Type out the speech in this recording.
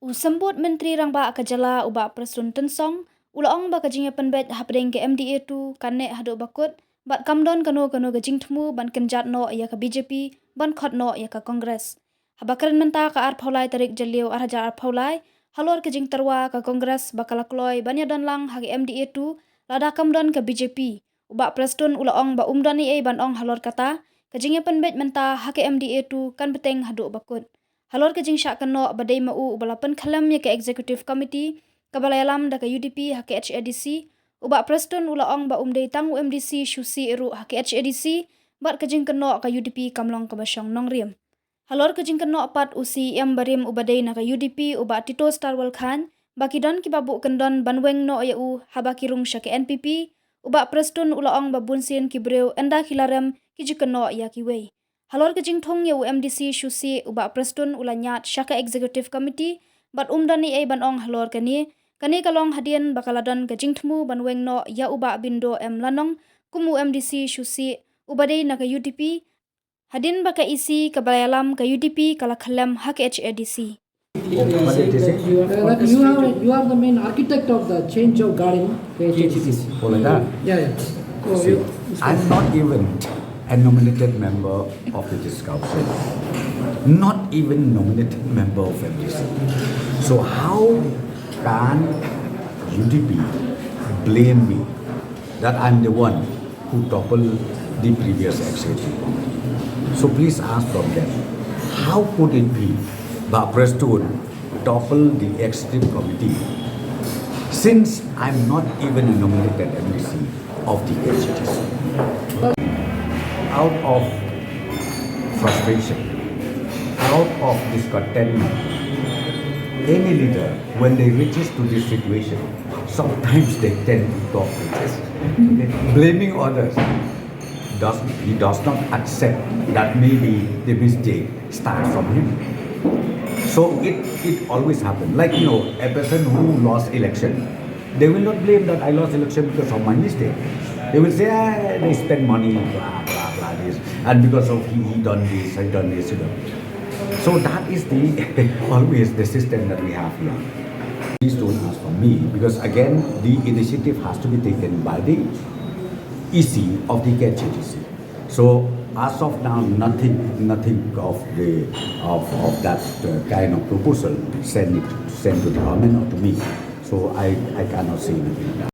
Usambut Menteri Rangba Akajala uba Prestone Tensong, ulaong ba kajingnya penbet hapdeng ke MDA tu kanek haduk bakut, bat kamdon kano gajing temu ban kenjat no ya ke BJP, ban Khot no ya ke Kongres. Habakaran menta ke ar paulai tarik jeliu ar hajar ar paulai, halor kajing terwa ke Kongres bakalakloi banya dan lang hagi MDA tu, lada kamdon ke BJP. Uba Prestone ulaong ba umdani ban ong halor kata, kajingnya penbet menta hagi MDA tu kan beteng haduk bakut. Halor kajing syak keno badai mau ubalapan kalam ya ke Executive Committee kabalayalam da ke UDP ha ke HADC uba Prestone ulaong ba umdai tangu MDC syusi eru ha ke HADC bat kajing keno ke UDP kamlong ke basyong nongriem. Halor kajing keno apat usi yang barim ubadai na ke UDP uba Tito Starwell Khan bakidon kibabu kendon banweng no yau habakirung sya ke NPP uba Prestone ulaong ba bunsin kibreu enda kilarem kiji keno ya kiwei. Halor kajing thong yau MDC syusi uba Prestone ulanyat syaka Executive Committee bat umdani ban ong halor kani kalong hadian bakaladon kajing temu banweng no ya uba bindo lanong kumu MDC syusi ubadai na ke UDP hadin baka isi kabalayalam ke UDP kala khalam hak HADC. You are the main architect of the change of guard in HADC. Oh, like that? Yeah. See, I'm not even a nominated member of this council, not even nominated member of MDC. So how can UDP blame me that I'm the one who toppled the previous executive? So please ask from them, how could it be that Prestone topple the executive committee since I'm not even a nominated MDC of the HADC? Out of frustration, out of discontentment, any leader, when they reaches to this situation, sometimes they tend to talk with this, blaming others. He does not accept that maybe the mistake starts from him. So it always happens. Like, a person who lost election, they will not blame that I lost election because of my mistake. They will say, they spend money, blah, blah, blah, this. And because of he done this, I done this, So that is always the system that we have here. Please don't ask from me, because again, the initiative has to be taken by the EC of the HADC. So as of now, nothing of that kind of proposal sent to the government or to me. So I cannot say anything.